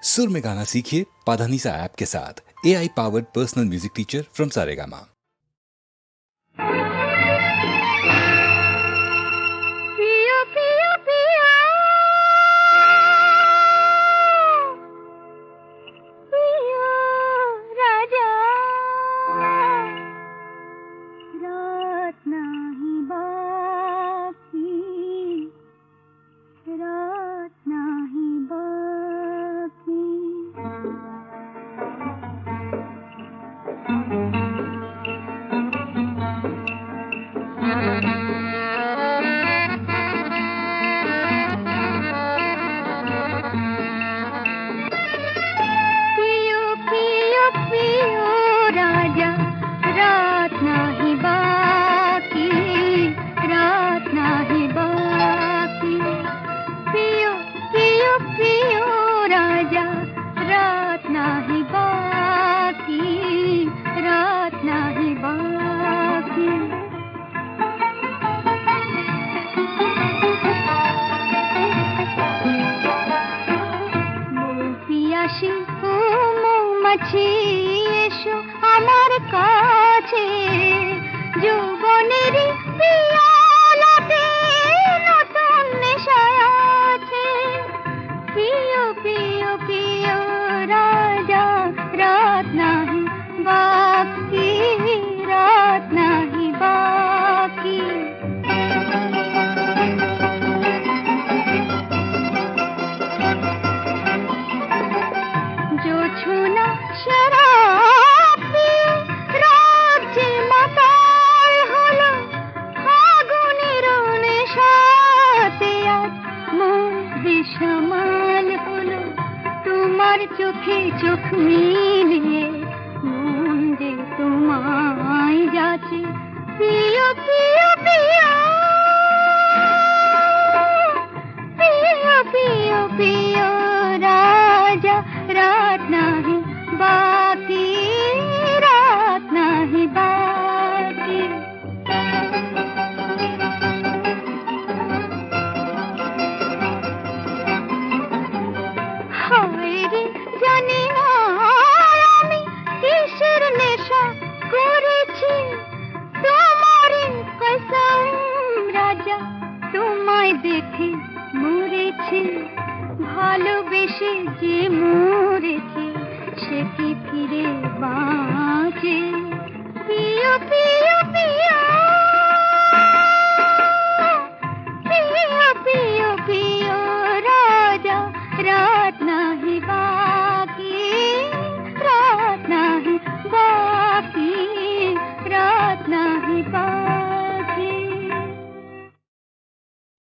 सुर में गाना सीखिए पाधानीसा ऐप के साथ। AI powered personal music teacher from Saregama. এসো আমার কাছে যৌবনের পিয়ালাতে নতুন নেশা আছে প্রিয় প্রিয় প্রিয় রাজা রাত নাহি বাকি রাত নাহি বাকি जो छूना शराब राज्य माताल हलो फागुनेर नेशाते आज मन बेसामाल हलो तुम्हार चोखे चोख मिलिए मन जे तुम्हाय जाचे प्रिय प्रिय प्रिय प्रिय प्रिय प्रिय राजा रात नाही बाकी रात नाही बाकी हाय रे জানি না আমি কিসের নেশা করেছি তোমার কসম রাজা তোমায় দেখে মরেছি ভালোবেসে যে মরেছি সে কি ফিরে বাঁচে প্রিয় প্রিয়